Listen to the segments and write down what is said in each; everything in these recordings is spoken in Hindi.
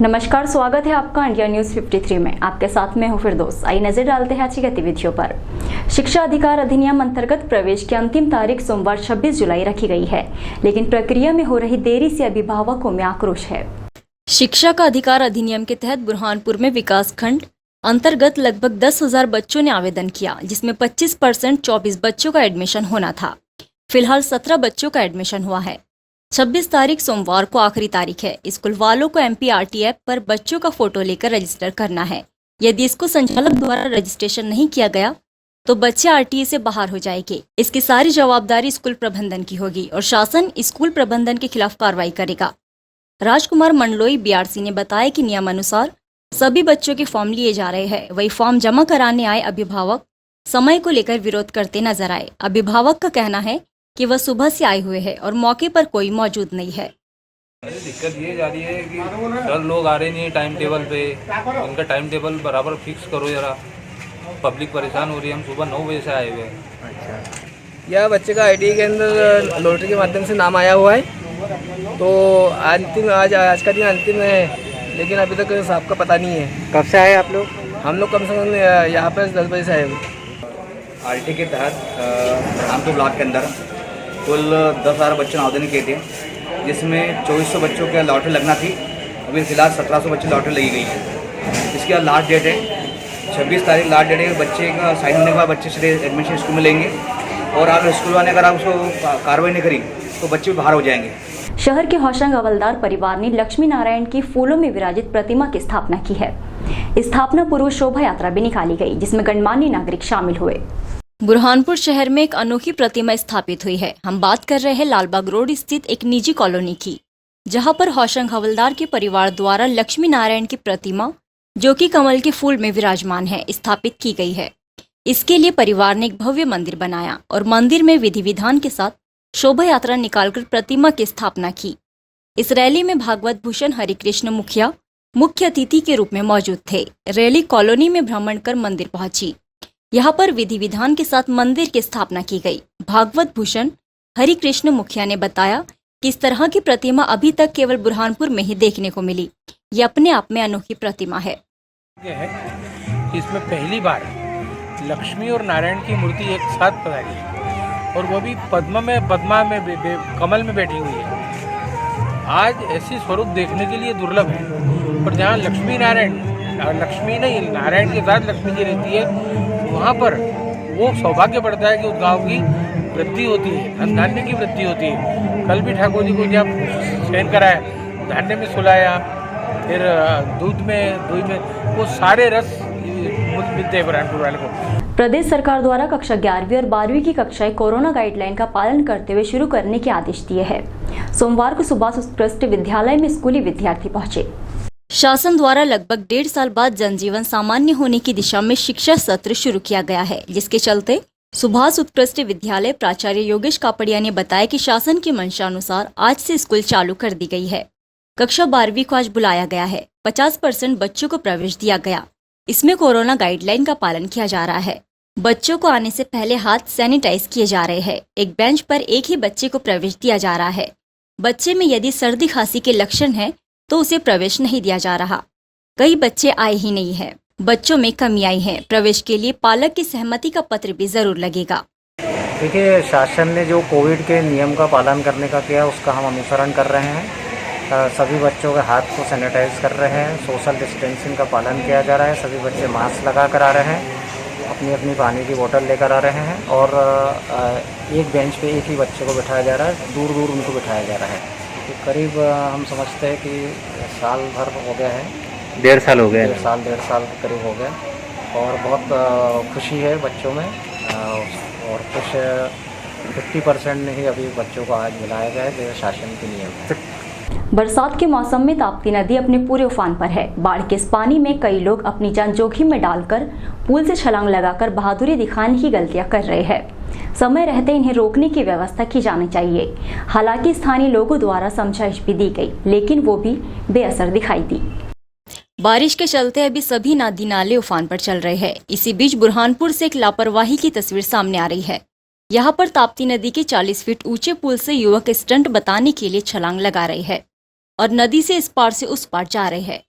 नमस्कार, स्वागत है आपका इंडिया न्यूज 53 में। आपके साथ में हूं फिरदौस। आइए नजर डालते हैं आज की गतिविधियों पर। शिक्षा अधिकार अधिनियम अंतर्गत प्रवेश की अंतिम तारीख सोमवार 26 जुलाई रखी गई है, लेकिन प्रक्रिया में हो रही देरी से अभिभावकों में आक्रोश है। शिक्षा का अधिकार अधिनियम के तहत बुरहानपुर में विकास खंड अंतर्गत लगभग 10,000 बच्चों ने आवेदन किया, जिसमें 25% 24 बच्चों का एडमिशन होना था। फिलहाल 17 बच्चों का एडमिशन हुआ है। 26 तारीख सोमवार को आखिरी तारीख है। स्कूल वालों को MPRT ऐप पर बच्चों का फोटो लेकर रजिस्टर करना है। यदि इसको संचालक द्वारा रजिस्ट्रेशन नहीं किया गया तो बच्चे RTA से बाहर हो जाएंगे। इसकी सारी जवाबदारी स्कूल प्रबंधन की होगी और शासन स्कूल प्रबंधन के खिलाफ कार्रवाई करेगा। राजकुमार मंडलोई BRC ने बताया कि नियमानुसार सभी बच्चों के फॉर्म लिए जा रहे हैं। वही फॉर्म जमा कराने आए अभिभावक समय को लेकर विरोध करते नजर आए। अभिभावक का कहना है कि वह सुबह से आए हुए हैं और मौके पर कोई मौजूद नहीं है। दिक्कत ये जा रही है कि सर लोग आ रहे नहीं है टाइम टेबल पे। उनका टाइम टेबल बराबर फिक्स करो जरा। पब्लिक परेशान हो रही है। हम सुबह 9 बजे से आए हुए हैं। अच्छा, यह बच्चे का ID के अंदर लॉटरी के माध्यम से नाम आया हुआ है, तो अंतिम आज का दिन अंतिम है, लेकिन अभी तक साहब का पता नहीं है। कब से आए आप लोग? हम लोग कम से कम यहाँ पर 10 बजे से आए हुए। RT के तहत रामपुर ब्लॉक के अंदर कुल 10,000 बच्चों ने आवेदन किए थे, जिसमें 2400 बच्चों के लॉटरी लगना थी। अभी फिलहाल 1700 बच्चे लॉटरी लगी गई है। इसके बाद लास्ट डेट है 26 तारीख। लास्ट डेट है। बच्चे का साइन होने के बाद बच्चे सीधे एडमिशन स्कूल में लेंगे, और आप स्कूल वाले अगर आप उसको कार्रवाई नहीं करी तो बच्चे बाहर हो जाएंगे। शहर के होशंग हवलदार परिवार ने लक्ष्मी नारायण की फूलों में विराजित प्रतिमा की स्थापना की है। स्थापना पूर्व शोभा यात्रा भी निकाली गई, जिसमें गणमान्य नागरिक शामिल हुए। बुरहानपुर शहर में एक अनोखी प्रतिमा स्थापित हुई है। हम बात कर रहे हैं लालबाग रोड स्थित एक निजी कॉलोनी की, जहां पर होशंग हवलदार के परिवार द्वारा लक्ष्मी नारायण की प्रतिमा, जो कि कमल के फूल में विराजमान है, स्थापित की गई है। इसके लिए परिवार ने एक भव्य मंदिर बनाया और मंदिर में विधि विधान के साथ शोभा यात्रा निकालकर प्रतिमा की स्थापना की। इस रैली में भागवत भूषण हरिकृष्ण मुखिया मुख्य अतिथि के रूप में मौजूद थे। रैली कॉलोनी में भ्रमण कर मंदिर पहुंची। यहाँ पर विधि विधान के साथ मंदिर की स्थापना की गई। भागवत भूषण हरिकृष्ण मुखिया ने बताया कि इस तरह की प्रतिमा अभी तक केवल बुरहानपुर में ही देखने को मिली। ये अपने आप में अनोखी प्रतिमा है। इसमें पहली बार लक्ष्मी और नारायण की मूर्ति एक साथ पधारी है, और वो भी पद्मा में कमल में बैठी हुई है। आज ऐसी स्वरूप देखने के लिए दुर्लभ है। पर जहाँ लक्ष्मी नहीं नारायण के साथ लक्ष्मी जी रहती है, वहाँ पर वो सौभाग्य बढ़ता है कि उस गाँव की वृद्धि होती है, धन धान्य की वृद्धि होती है। कल भी ठाकुर जी को जब शयन कराया, धान्य में सुलाया, फिर दूध में वो सारे रस मिलते हैं बुरहानपुर वाले को। प्रदेश सरकार द्वारा कक्षा 11वीं और 12वीं की कक्षाएं कोरोना गाइडलाइन का पालन करते हुए शुरू करने के आदेश दिए हैं। सोमवार को सुभाष उत्कृष्ट विद्यालय में स्कूली विद्यार्थी पहुंचे। शासन द्वारा लगभग 1.5 साल बाद जनजीवन सामान्य होने की दिशा में शिक्षा सत्र शुरू किया गया है, जिसके चलते सुभाष उत्कृष्ट विद्यालय प्राचार्य योगेश कापड़िया ने बताया कि शासन की मंशा अनुसार आज से स्कूल चालू कर दी गई है। कक्षा 12वीं को आज बुलाया गया है। 50% बच्चों को प्रवेश दिया गया। इसमें कोरोना गाइडलाइन का पालन किया जा रहा है। बच्चों को आने से पहले हाथ सैनिटाइज किए जा रहे हैं। एक बेंच पर एक ही बच्चे को प्रवेश दिया जा रहा है। बच्चे में यदि सर्दी खांसी के लक्षण है तो उसे प्रवेश नहीं दिया जा रहा। कई बच्चे आए ही नहीं है। बच्चों में कमी आई है। प्रवेश के लिए पालक की सहमति का पत्र भी जरूर लगेगा। देखिए, शासन ने जो कोविड के नियम का पालन करने का किया, उसका हम अनुसरण कर रहे हैं। सभी बच्चों के हाथ को सैनिटाइज कर रहे हैं। सोशल डिस्टेंसिंग का पालन किया जा रहा है। सभी बच्चे मास्क लगा कर आ रहे हैं। अपनी अपनी पानी की बोतल लेकर आ रहे हैं, और एक बेंच पे एक ही बच्चे को बिठाया जा रहा है। दूर दूर उनको बिठाया जा रहा है। तो करीब हम समझते हैं कि साल भर हो गया है। 1.5 साल हो गया। 1.5 साल के करीब हो गया, और बहुत खुशी है बच्चों में। और कुछ 50% ने ही अभी बच्चों को आज बुलाया गया है, जो शासन के नियम है। बरसात के मौसम में ताप्ती नदी अपने पूरे उफान पर है। बाढ़ के इस पानी में कई लोग अपनी जान जोखिम में डालकर पुल से छलांग लगाकर बहादुरी दिखाने की गलतियां कर रहे हैं। समय रहते इन्हें रोकने की व्यवस्था की जानी चाहिए। हालांकि स्थानीय लोगों द्वारा समझाइश भी दी गई, लेकिन वो भी बेअसर दिखाई दी। बारिश के चलते अभी सभी नदी नाले उफान पर चल रहे हैं। इसी बीच बुरहानपुर से एक लापरवाही की तस्वीर सामने आ रही है। यहाँ पर ताप्ती नदी के 40 फीट ऊंचे पुल से युवक स्टंट बताने के लिए छलांग लगा रहे हैं और नदी से इस पार से उस पार जा रहे हैं।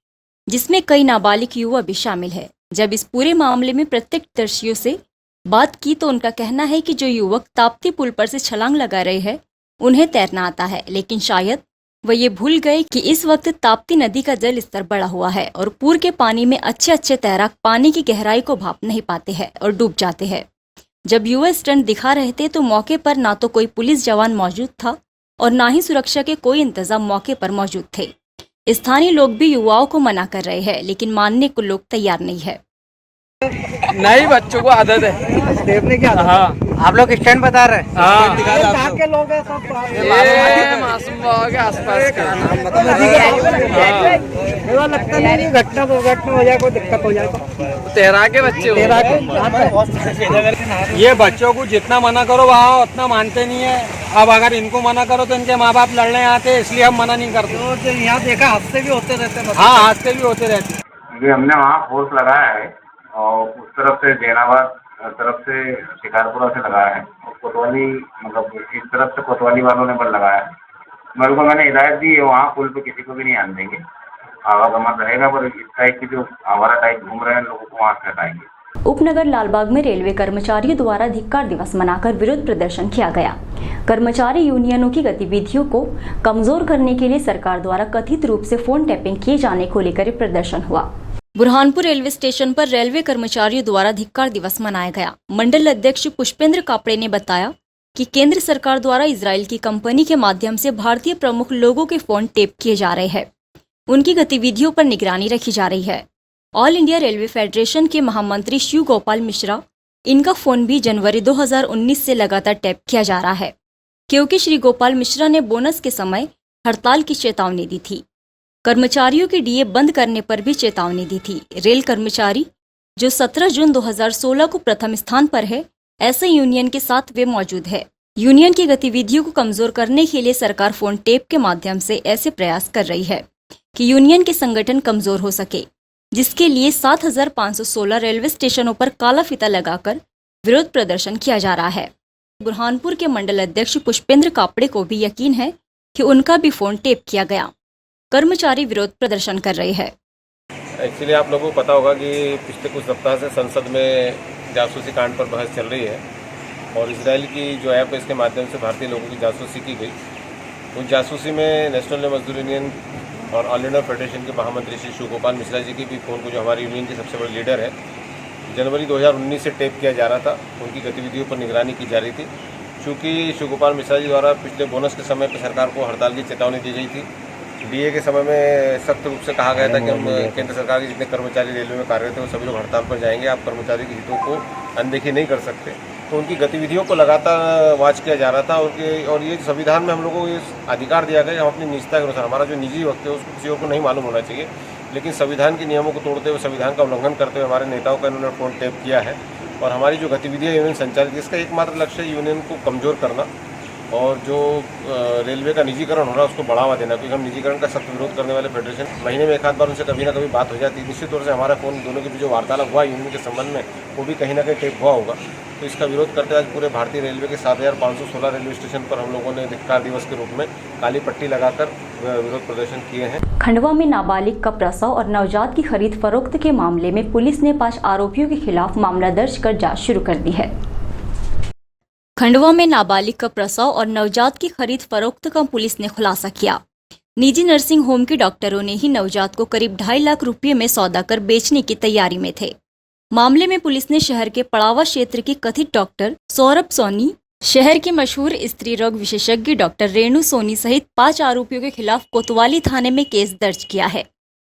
जिसमें कई नाबालिग युवा भी शामिल है। जब इस पूरे मामले में प्रत्यक्षदर्शियों से बात की तो उनका कहना है कि जो युवक ताप्ती पुल पर से छलांग लगा रहे हैं उन्हें तैरना आता है, लेकिन शायद वह ये भूल गए कि इस वक्त ताप्ती नदी का जल स्तर बढ़ा हुआ है और पूर के पानी में अच्छे अच्छे तैराक पानी की गहराई को भाप नहीं पाते हैं और डूब जाते हैं। जब युवा स्टंट दिखा रहे थे तो मौके पर ना तो कोई पुलिस जवान मौजूद था और ना ही सुरक्षा के कोई इंतजाम मौके पर मौजूद थे। स्थानीय लोग भी युवाओं को मना कर रहे हैं, लेकिन मानने को लोग तैयार नहीं है। नहीं, बच्चों को आदत है तैरने की। हाँ, आप लोग स्टैंड बता रहे हैं। हाँ, के लोग हैं सब, ये मासूम बाबा के आसपास का लगता नहीं घटना हो जाए, कोई दिक्कत हो जाए। तैरा के बच्चे ये बच्चों को जितना मना करो वहाँ उतना मानते नहीं है। अब अगर इनको मना करो तो इनके माँ बाप लड़ने आते हैं, इसलिए हम मना नहीं करते। तो यहाँ देखा हादसे भी होते रहते हैं। हाँ, हादसे भी होते रहते हैं। ये हमने वहाँ फोर्स लगाया है और उस तरफ से जैनाबाद तरफ से शिकारपुरा से लगाया है और कोतवाली मतलब इस तरफ से कोतवाली वालों ने बल लगाया है। मेरे को मैंने हिदायत दी है वहाँ पुल पे किसी को भी नहीं आने देंगे, आवागमन रहेगा, पर इस टाइप की जो आवारा टाइप घूम रहे हैं लोगों को वहाँ से हटाएंगे। उपनगर लालबाग में रेलवे कर्मचारियों द्वारा धिक्कार दिवस मनाकर विरोध प्रदर्शन किया गया। कर्मचारी यूनियनों की गतिविधियों को कमजोर करने के लिए सरकार द्वारा कथित रूप से फोन टैपिंग किए जाने को लेकर प्रदर्शन हुआ। बुरहानपुर रेलवे स्टेशन पर रेलवे कर्मचारियों द्वारा धिक्कार दिवस मनाया गया। मंडल अध्यक्ष पुष्पेंद्र कापड़े ने बताया कि केंद्र सरकार द्वारा इजराइल की कंपनी के माध्यम से भारतीय प्रमुख लोगों के फोन टेप किए जा रहे हैं। उनकी गतिविधियों पर निगरानी रखी जा रही है। ऑल इंडिया रेलवे फेडरेशन के महामंत्री शिव गोपाल मिश्रा, इनका फोन भी जनवरी 2019 से लगातार टैप किया जा रहा है, क्योंकि श्री गोपाल मिश्रा ने बोनस के समय हड़ताल की चेतावनी दी थी। कर्मचारियों के डीए बंद करने पर भी चेतावनी दी थी। रेल कर्मचारी जो 17 जून 2016 को प्रथम स्थान पर है, ऐसे यूनियन के साथ वे मौजूद है। यूनियन की गतिविधियों को कमजोर करने के लिए सरकार फोन टेप के माध्यम से ऐसे प्रयास कर रही है कि यूनियन के संगठन कमजोर हो सके, जिसके लिए 7516 रेलवे स्टेशनों पर काला फीता लगाकर विरोध प्रदर्शन किया जा रहा है। बुरहानपुर के मंडल अध्यक्ष पुष्पेंद्र कापड़े को भी यकीन है कि उनका भी फोन टेप किया गया। कर्मचारी विरोध प्रदर्शन कर रहे हैं। एक्चुअली आप लोगों को पता होगा कि पिछले कुछ सप्ताह से संसद में जासूसी कांड पर बहस चल रही है और इजराइल की जो ऐप है इसके माध्यम से भारतीय लोगों की जासूसी की गई। उस जासूसी में नेशनल मजदूर यूनियन और ऑल इंडिया फेडरेशन के महामंत्री श्री शिव गोपाल मिश्रा जी की भी फ़ोन को, जो हमारी यूनियन के सबसे बड़े लीडर है, जनवरी 2019 से टेप किया जा रहा था। उनकी गतिविधियों पर निगरानी की जा रही थी। चूँकि शिव गोपाल मिश्रा जी द्वारा पिछले बोनस के समय पर सरकार को हड़ताल की चेतावनी दी गई थी। डीए के समय में सख्त रूप से कहा गया था कि हम केंद्र सरकार के जितने कर्मचारी रेलवे में कार्यरत थे वो सभी लोग हड़ताल पर जाएंगे, आप कर्मचारी के हितों को अनदेखी नहीं कर सकते। तो उनकी गतिविधियों को लगातार वॉच किया जा रहा था और ये संविधान में हम लोगों को ये अधिकार दिया गया कि हम अपनी निजता के अनुसार, हमारा जो निजी वक्त है उसको किसी और को नहीं मालूम होना चाहिए, लेकिन संविधान के नियमों को तोड़ते हुए, संविधान का उल्लंघन करते हुए हमारे नेताओं का इन्होंने फोन टेप किया है। और हमारी जो गतिविधियाँ यूनियन संचालित, इसका एकमात्र लक्ष्य है यूनियन को कमज़ोर करना और जो रेलवे का निजीकरण हो रहा है उसको बढ़ावा देना, क्योंकि हम निजीकरण का सख्त विरोध करने वाले फेडरेशन, महीने में एक आध बार उनसे कभी ना कभी बात हो जाती है। निश्चित तौर से हमारा फोन दोनों के बीच जो वार्तालाप हुआ यूनियन के संबंध में वो भी कहीं ना कहीं टेप हुआ होगा। तो इसका विरोध करते आज पूरे भारतीय रेलवे के 7516 रेलवे स्टेशन पर हम लोगों ने धिक्कार दिवस के रूप में काली पट्टी लगाकर विरोध प्रदर्शन किए हैं। खंडवा में नाबालिग का प्रसव और नवजात की खरीद फरोख्त के मामले में पुलिस ने 5 आरोपियों के खिलाफ मामला दर्ज कर जाँच शुरू कर दी है। खंडवा में नाबालिग का प्रसव और नवजात की खरीद फरोख्त का पुलिस ने खुलासा किया। निजी नर्सिंग होम के डॉक्टरों ने ही नवजात को करीब 2.5 लाख रुपये में सौदा कर बेचने की तैयारी में थे। मामले में पुलिस ने शहर के पड़ावा क्षेत्र के कथित डॉक्टर सौरभ सोनी, शहर के मशहूर स्त्री रोग विशेषज्ञ डॉक्टर रेणु सोनी सहित 5 आरोपियों के खिलाफ कोतवाली थाने में केस दर्ज किया है।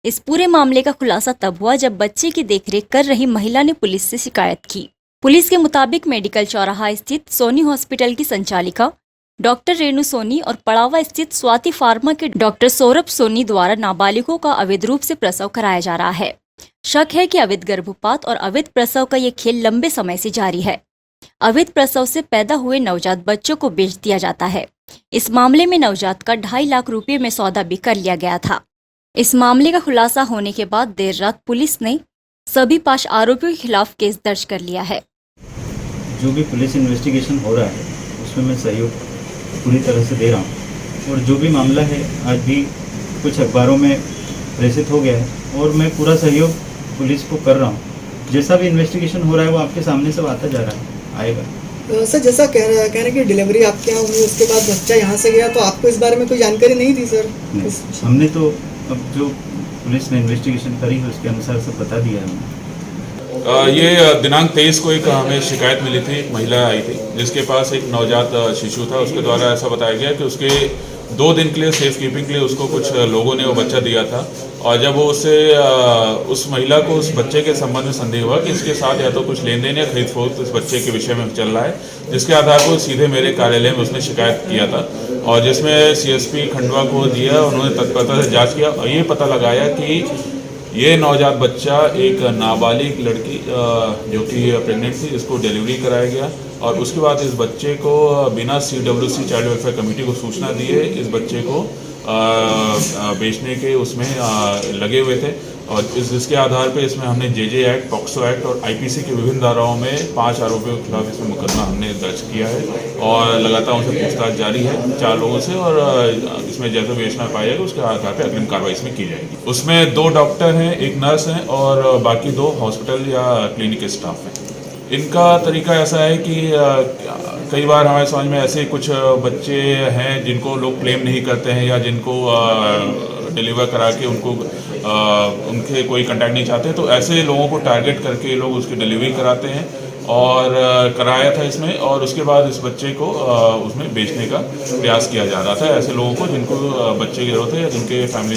इस पूरे मामले का खुलासा तब हुआ जब बच्चे की देखरेख कर रही महिला ने पुलिस से शिकायत की। पुलिस के मुताबिक मेडिकल चौराहा स्थित सोनी हॉस्पिटल की संचालिका डॉक्टर रेणु सोनी और पड़ावा स्थित स्वाति फार्मा के डॉक्टर सौरभ सोनी द्वारा नाबालिगों का अवैध रूप से प्रसव कराया जा रहा है। शक है कि अवैध गर्भपात और अवैध प्रसव का ये खेल लंबे समय से जारी है। अवैध प्रसव से पैदा हुए नवजात बच्चों को बेच दिया जाता है। इस मामले में नवजात का 2.5 लाख रुपये में सौदा भी कर लिया गया था। इस मामले का खुलासा होने के बाद देर रात पुलिस ने सभी 5 आरोपियों के खिलाफ केस दर्ज कर लिया है। जो भी पुलिस इन्वेस्टिगेशन हो रहा है उसमें मैं सहयोग पूरी तरह से दे रहा हूँ और जो भी मामला है आज भी कुछ अखबारों में प्रेषित हो गया है और मैं पूरा सहयोग पुलिस को कर रहा हूँ। जैसा भी इन्वेस्टिगेशन हो रहा है वो आपके सामने सब आता जा रहा है, आएगा। सर जैसा कह रहे हैं कि डिलीवरी आपके यहाँ हुई उसके बाद बच्चा यहाँ से गया, तो आपको इस बारे में कोई जानकारी नहीं थी सर? हमने तो अब जो पुलिस ने इन्वेस्टिगेशन करी है उसके अनुसार सब बता दिया है हमने। ये दिनांक 23 को एक हमें शिकायत मिली थी, एक महिला आई थी जिसके पास एक नवजात शिशु था। उसके द्वारा ऐसा बताया गया कि उसके 2 दिन के लिए सेफ कीपिंग के लिए उसको कुछ लोगों ने वो बच्चा दिया था, और जब वो उस महिला को उस बच्चे के संबंध में संदेह हुआ कि इसके साथ या तो कुछ लेन देन या खरीद फरोख्त इस बच्चे के विषय में चल रहा है, जिसके आधार पर सीधे मेरे कार्यालय में उसने शिकायत किया था, और जिसमें CSP खंडवा को दिया। उन्होंने तत्परता से जाँच किया और ये पता लगाया कि ये नवजात बच्चा एक नाबालिग लड़की जो कि प्रेग्नेंट थी, इसको डिलीवरी कराया गया, और उसके बाद इस बच्चे को बिना CWC चाइल्ड वेलफेयर कमेटी को सूचना दिए इस बच्चे को बेचने के उसमें लगे हुए थे। और जिसके आधार पे इसमें हमने JJ एक्ट, पॉक्सो एक्ट और IPC की विभिन्न धाराओं में 5 आरोपियों के खिलाफ इसमें मुकदमा हमने दर्ज किया है, और लगातार उनसे पूछताछ जारी है 4 लोगों से, और इसमें जैसे विवेचना पाया जाएगा उसके आधार पर अग्रिम कार्रवाई इसमें की जाएगी। उसमें 2 डॉक्टर हैं, 1 नर्स हैं, और बाकी 2 हॉस्पिटल या क्लिनिक के स्टाफ हैं। इनका तरीका ऐसा है कि कई बार हमारे समझ में ऐसे कुछ बच्चे हैं जिनको लोग क्लेम नहीं करते हैं, या जिनको डिलीवर करा के उनके कोई कांटेक्ट नहीं चाहते, तो ऐसे लोगों को टारगेट करके लोग उसकी डिलीवरी कराते हैं, और कराया था इसमें, और उसके बाद इस बच्चे को उसमें बेचने का प्रयास किया जा रहा था ऐसे लोगों को जिनको बच्चे की जरूरत है या जिनके फैमिली